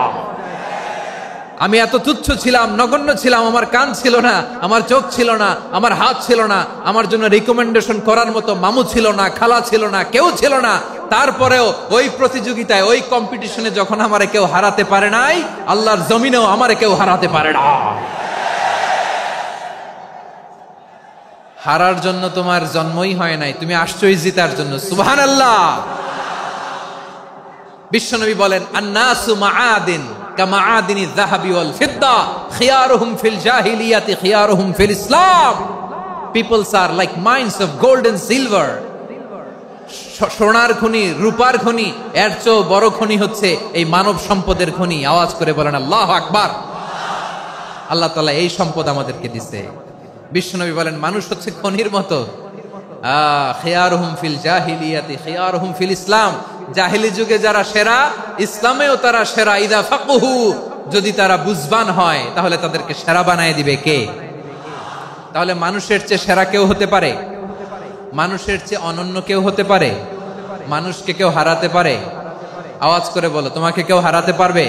আমি এত তুচ্ছ ছিলাম, নগণ্য ছিলাম, আমার কান ছিল না, আমার চোখ ছিল না, আমার হাত ছিল না, আমার জন্য রিকমেন্ডেশন করার মতো মামু ছিল না, খালা ছিল না, কেউ ছিল না। তারপরেও ওই প্রতিযোগিতায়, ওই কম্পিটিশনে যখন আমারে কেউ হারাতে পারে নাই, আল্লাহর জমিনেও আমারে কেউ হারাতে পারে না। হারার জন্য তোমার জন্মই হয় নাই, তুমি আসছই জিতার জন্য। সুবহানাল্লাহ। বিশ্বনবী বলেন, আন্নাসু মাআদিন কামাআদিনি যাহাবি ওয়াল ফিদ্দা খিয়ারুহুম ফিল জাহিলিয়াতি খিয়ারুহুম ফিল ইসলাম। Peoples are like mines of gold and silver. সোনার খনি, রূপার খনি, এর চেয়েও বড় খনি হচ্ছে এই মানব সম্পদের খনি। আওয়াজ করে বলেন আল্লাহু আকবার। আল্লাহ তাআলা এই সম্পদ আমাদেরকে দিয়েছে। বিশ্বনবী বলেন, মানুষ হচ্ছে খনির মতো। খিয়ারুহুম ফিল জাহিলিয়াতি খিয়ারুহুম ফিল ইসলাম। জাহিলি যুগে যারা সেরা, ইসলামেও তারা সেরা। ইদা ফাকুহু, যদি তারা বুঝবান হয় তাহলে তাদেরকে সেরা বানায় দিবে কে? তাহলে মানুষের চেয়ে সেরা কেউ হতে পারে? মানুষের চেয়ে অনন্য কেউ হতে পারে? মানুষকে কেউ হারাতে পারে? আওয়াজ করে বলো, তোমাকে কেউ হারাতে পারবে?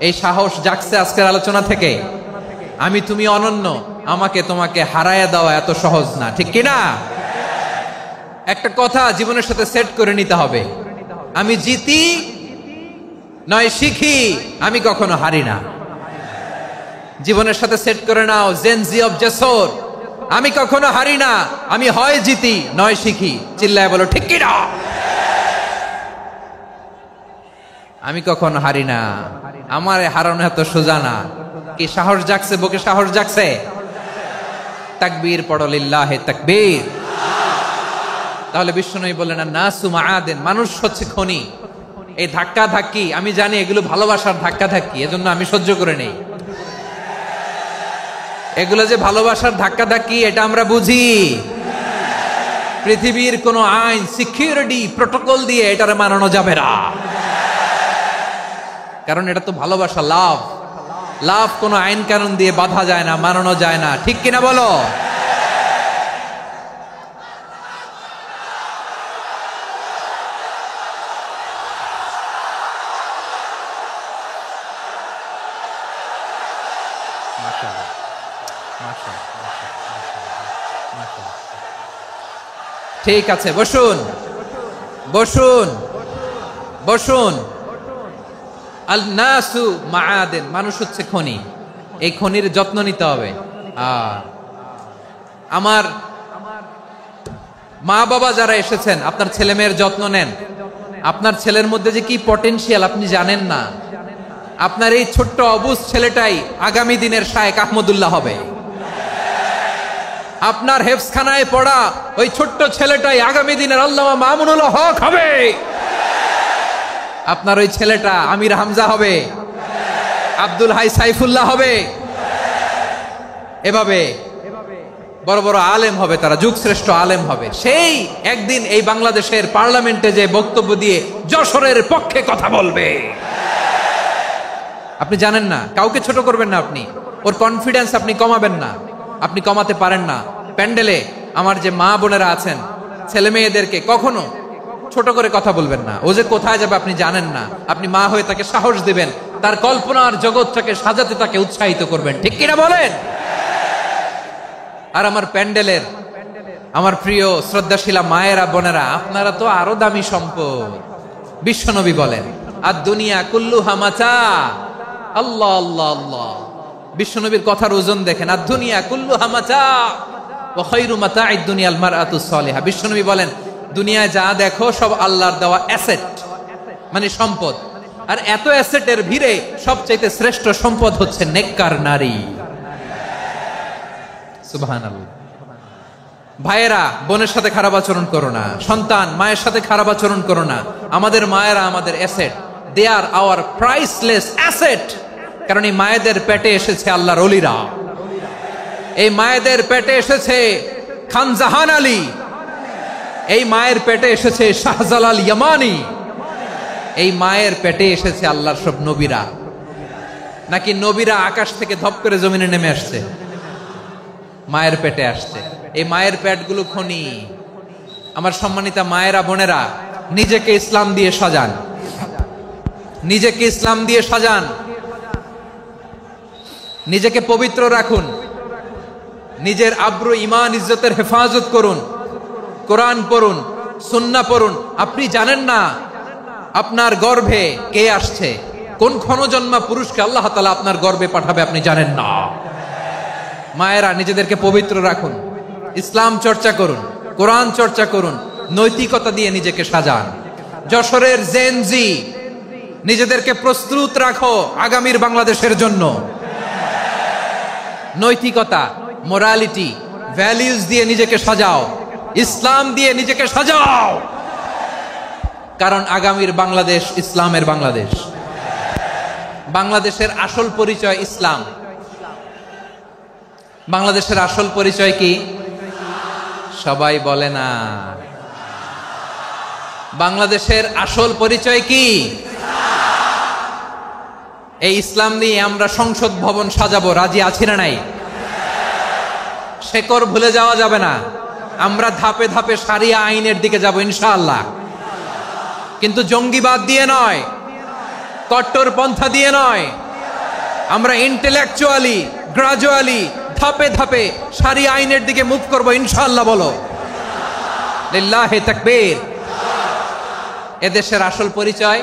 এই সাহস জাগছে আজকের আলোচনা থেকে। আমি তুমি অনন্য, আমাকে তোমাকে হারায়া দেওয়া এত সহজ না, ঠিক কিনা? একটা কথা জীবনের সাথে সেট করে নিতে হবে, আমি জিতি নয় শিখি, আমি কখনো হারি না। জীবনের সাথে সেট করে নাও, জেনজি অফ জেসর, আমি কখনো হারি না, আমি হয় জিতি নয় শিখি। চিল্লায় বলো ঠিক কিনা? আমি কখনো হারি না, আমার হারানো এত সোজা না। কি সাহস জাগছে? বুকে সাহস জাগছে? তাকবীর পড়ো, লিল্লাহে তাকবীর। তাহলে বিশ্বনবী বললেন, নাসু মাআদিন, মানুষ হচ্ছে খনি। এই ধাক্কা ধাক্কি আমি জানি এগুলো ভালোবাসার ধাক্কা ধাক্কি, এজন্য আমি সহ্য করে নেই। এগুলো যে ভালোবাসার ধাক্কা ধাক্কি এটা আমরা বুঝি। পৃথিবীর কোন আইন, সিকিউরিটি প্রটোকল দিয়ে এটারে মানানো যাবে না, কারণ এটা তো ভালোবাসা, লাভ। লাভ কোন আইন কানুন দিয়ে বাধা যায় না, মানানো যায় না, ঠিক কিনা বলো? ঠিক আছে, বসুন বসুন বসুন। আল নাসু মাআদিন, মানুষ হচ্ছে খনি। এই খনির যত্ন নিতে হবে। আমার মা বাবা যারা এসেছেন, আপনার ছেলে মেয়ের যত্ন নেন। আপনার ছেলের মধ্যে যে কি পটেনশিয়াল আপনি জানেন না। আপনার এই ছোট্ট অবুজ ছেলেটাই আগামী দিনের শায়েখ আহমদুল্লাহ হবে। আপনার হেফজখানায় পড়া ওই ছোট্ট ছেলেটাই আগামী দিনের আল্লামা মামুনুল হক হবে। আপনার ওই ছেলেটা আমির হামজা হবে, আব্দুল হাই সাইফুল্লাহ হবে। এভাবে বড় বড় আলেম হবে, তারা যুগশ্রেষ্ঠ আলেম হবে। সেই একদিন এই বাংলাদেশের পার্লামেন্টে যে বক্তব্য দিয়ে যশোরের পক্ষে কথা বলবে। আপনি জানেন না, কাউকে ছোট করবেন না আপনি। ওর কনফিডেন্স আপনি কমাবেন না, আপনি কমাতে পারেন না। প্যান্ডেলে আমার যে মা বোনেরা আছেন, ছেলে মেয়েদেরকে কখনো ছোট করে কথা বলবেন না। ও যে কোথায় যাবে আপনি জানেন না। আপনি মা হয়ে তাকে সাহস দিবেন, তার কল্পনার জগৎটাকে সাজাতে তাকে উৎসাহিত করবেন, ঠিক কিনা বলেন? আর আমার প্যান্ডেলের আমার প্রিয় শ্রদ্ধাশীলা মায়েরা বোনেরা, আপনারা তো আরো দামি সম্পদ। বিশ্বনবী বলেন, আর দুনিয়া কুল্লুহা মাতা। আল্লাহ আল্লাহ আল্লাহ। বিশ্বনবীর কথার ওজন দেখেন, আদ-দুনিয়া কুল্লুহা মাতা ওয়া খায়রু মাতা'আদ দুনিয়াল মারআতুস সালিহা। বিশ্বনবী বলেন, দুনিয়ায় যা দেখো সব আল্লাহর দেওয়া অ্যাসেট, মানে সম্পদ। আর এত অ্যাসেটের ভিড়ে সবচাইতে শ্রেষ্ঠ সম্পদ হচ্ছে নেককার নারী। সুবহানাল্লাহ। ভাইয়েরা, বোনের সাথে খারাপ আচরণ করো না। সন্তান, মায়ের সাথে খারাপ আচরণ করো না। আমাদের মায়েরা আমাদের asset, they are our priceless asset. কারণ এই মায়েদের পেটে এসেছে আল্লাহর ওলিরা, এই মায়েদের পেটে এসেছে খান জাহান আলী, এই মায়ের পেটে এসেছে শাহজালাল ইয়ামানি, এই মায়ের পেটে এসেছে আল্লাহর সব নবীরা। নাকি নবীরা আকাশ থেকে ধপ করে জমিনে নেমে আসছে? মায়ের পেটে আসছে। এই মায়ের পেটগুলো খনি। আমার সম্মানিতা মায়েরা, বোনেরা, নিজেকে ইসলাম দিয়ে সাজান, নিজেকে ইসলাম দিয়ে সাজান, নিজেকে পবিত্র রাখুন, নিজের আব্রু ইমান ইজ্জতের হেফাজত করুন, কোরআন পড়ুন, সুন্নাহ পড়ুন। আপনি জানেন না আপনার গর্ভে কে আসছে, কোন ক্ষণজন্মা পুরুষকে আল্লাহ তাআলা আপনার গর্ভে পাঠাবে আপনি জানেন না। মায়েরা, নিজেদেরকে পবিত্র রাখুন, ইসলাম চর্চা করুন, কোরআন চর্চা করুন, নৈতিকতা দিয়ে নিজেকে সাজান। যশোরের জেনজি, নিজেদেরকে প্রস্তুত রাখো আগামীর বাংলাদেশের জন্য। নৈতিকতা, মোরালিটি, ভ্যালিউজ দিয়ে নিজেকে সাজাও, ইসলাম দিয়ে নিজেকে সাজাও। কারণ আগামীর বাংলাদেশ ইসলামের বাংলাদেশ। বাংলাদেশের আসল পরিচয় ইসলাম। বাংলাদেশের আসল পরিচয় কি? সবাই বলে না। বাংলাদেশের আসল পরিচয় কি? এই ইসলাম নিয়ে আমরা সংসদ ভবন সাজাবো, রাজি আছি না নাই? শেকড় ভুলে যাওয়া যাবে না। আমরা ধাপে ধাপে শারিয়া আইনের দিকে যাব ইনশাআল্লাহ, কিন্তু জঙ্গিবাদ দিয়ে নয়, কট্টর পন্থা দিয়ে নয়। আমরা ইন্টেলেকচুয়ালি, গ্রাজুয়ালি, ধাপে ধাপে শারিয়া আইনের দিকে মুভ করবো ইনশাআল্লাহ। বলো লিল্লাহি তাকবীর। এদেশের আসল পরিচয়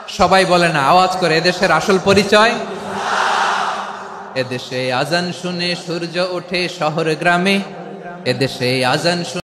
সবাই বলে না, আওয়াজ করে, এদেশের আসল পরিচয়। এদেশে আজান শুনে সূর্য ওঠে শহর গ্রামে, এদেশে আজান